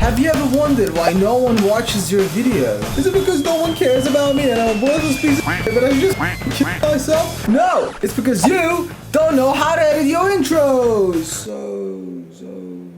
Have you ever wondered why no one watches your video? Is it because no one cares about me and I'm a worthless piece of shit, but I just kill myself? No, it's because you don't know how to edit your intros.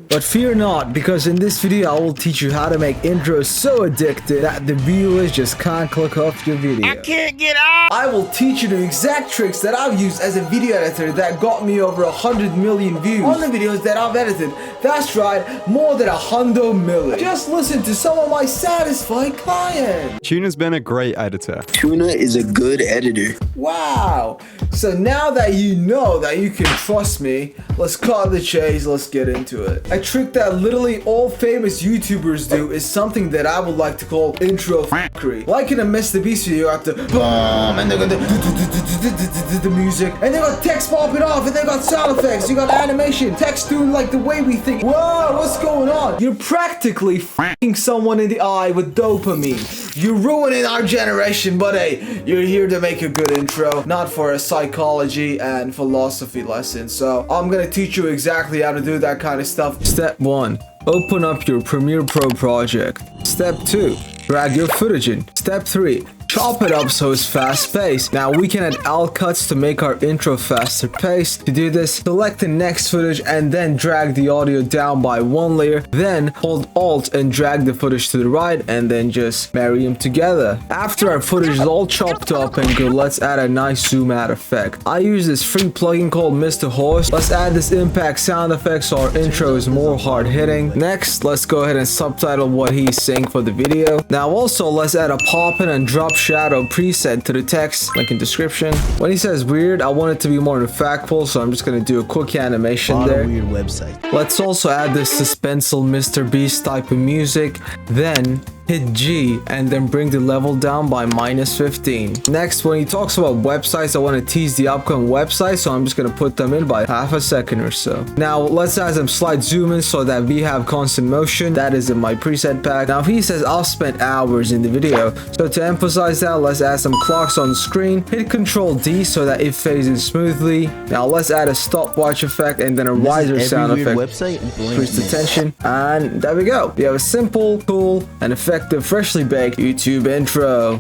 But fear not, because in this video I will teach you how to make intros so addictive that the viewers just can't click off your video. I can't get out! I will teach you the exact tricks that I've used as a video editor that got me over 100 million views on the videos that I've edited. That's right, more than 100 million. Just listen to some of my satisfied clients. Tuna's been a great editor. Tuna is a good editor. Wow. So now that you know that you can trust me, let's cut the chase, let's get into it. A trick that literally all famous YouTubers do is something that I would like to call intro f***ery. Like in a Mr. Beast video, you have to boom, and they got the music, and they got text popping off, and they got sound effects, you got animation, text doing like the way we think. Whoa, what's going on? You're practically f***ing someone in the eye with dopamine. You're ruining our generation, but hey, you're here to make a good intro, not for a psychology and philosophy lesson. So I'm gonna teach you exactly how to do that kind of stuff. Step 1. Open up your Premiere Pro project. Step 2. Drag your footage in. Step 3. Chop it up so it's fast paced. Now we can add alt cuts to make our intro faster paced. To do this, select the next footage and then drag the audio down by one layer. Then hold alt and drag the footage to the right and then just marry them together. After our footage is all chopped up and good, let's add a nice zoom out effect. I use this free plugin called Mr. Horse. Let's add this impact sound effect so our intro is more hard hitting. Next, let's go ahead and subtitle what he's saying for the video. Now also let's add a pop in and drop shadow preset to the text, link in description. When he says weird, I want it to be more impactful, so I'm just gonna do a quick animation there. Weird website. Let's also add this suspenseful Mr. Beast type of music, then hit G and then bring the level down by -15. Next, when he talks about websites, I want to tease the upcoming websites, so I'm just going to put them in by half a second or so. Now let's add some slight zoom in so that we have constant motion. That is in my preset pack. Now he says I'll spend hours in the video, so to emphasize that, let's add some clocks on the screen. Hit Ctrl D so that it fades in smoothly. Now let's add a stopwatch effect and then a riser sound effect. Increase the tension, and there we go. We have a simple, cool, and effective freshly baked YouTube intro.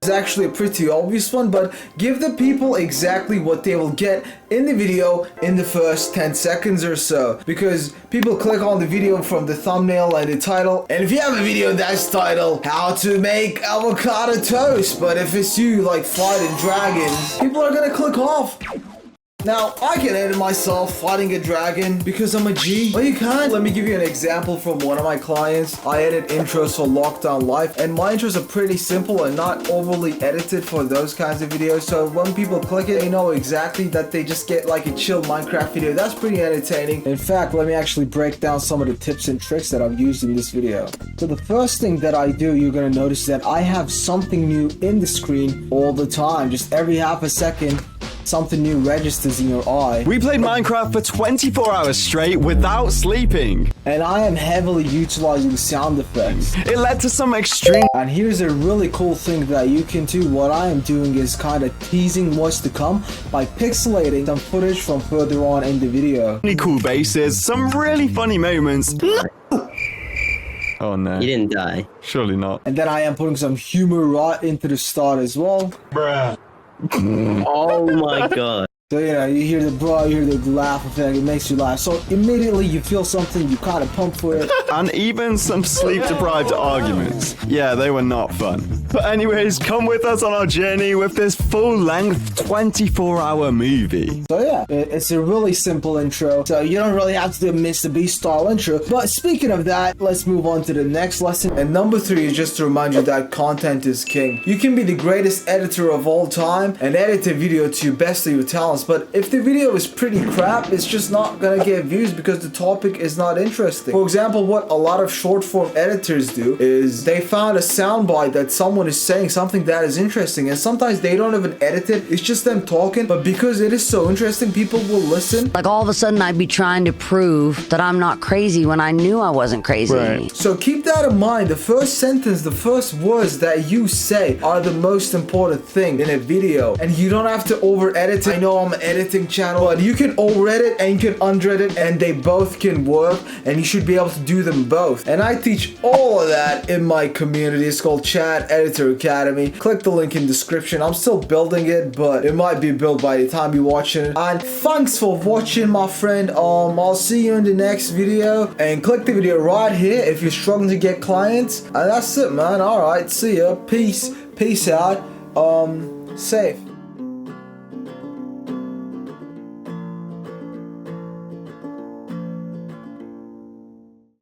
It's actually a pretty obvious one, but give the people exactly what they will get in the video in the first 10 seconds or so, because people click on the video from the thumbnail and the title, and if you have a video that's titled how to make avocado toast, but if it's you like fighting dragons, people are gonna click off. Now, I can edit myself fighting a dragon because I'm a G. Well, you can't. Let me give you an example from one of my clients. I edit intros for Lockdown Life, and my intros are pretty simple and not overly edited for those kinds of videos. So when people click it, they know exactly that they just get like a chill Minecraft video. That's pretty entertaining. In fact, let me actually break down some of the tips and tricks that I've used in this video. So the first thing that I do, you're gonna notice that I have something new in the screen all the time. Just every half a second, something new registers in your eye. We played Minecraft for 24 hours straight without sleeping. And I am heavily utilizing sound effects. It led to some extreme... And here's a really cool thing that you can do. What I am doing is kind of teasing what's to come by pixelating some footage from further on in the video. really cool bases, some really funny moments. Oh no. You didn't die. Surely not. And then I am putting some humor right into the start as well. Bruh. Oh my god. So you know, you hear the bro, you hear the laugh effect, it makes you laugh. So immediately you feel something, you kind of pump for it. And even some sleep-deprived arguments. Yeah, they were not fun. But anyways, come with us on our journey with this full-length 24-hour movie. So yeah, it's a really simple intro. So you don't really have to do a Mr. Beast style intro. But speaking of that, let's move on to the next lesson. And number 3 is just to remind you that content is king. You can be the greatest editor of all time and edit a video to your best of your talents. But if the video is pretty crap, it's just not gonna get views because the topic is not interesting. For example, what a lot of short form editors do is they found a soundbite that someone someone is saying something that is interesting, and sometimes they don't even edit it. It's just them talking, but because it is so interesting, people will listen. Like all of a sudden I'd be trying to prove that I'm not crazy when I knew I wasn't crazy. Right. So keep that in mind. The first sentence, the first words that you say are the most important thing in a video, and you don't have to over edit it. I know I'm an editing channel, but you can over edit and you can under edit, and they both can work, and you should be able to do them both. And I teach all of that in my community. It's called Chat Editor Academy. Click the link in description. I'm still building it, but it might be built by the time you're watching it. And thanks for watching, my friend. I'll see you in the next video, and click the video right here if you're struggling to get clients. And that's it, man. All right, see ya. Peace out. Safe.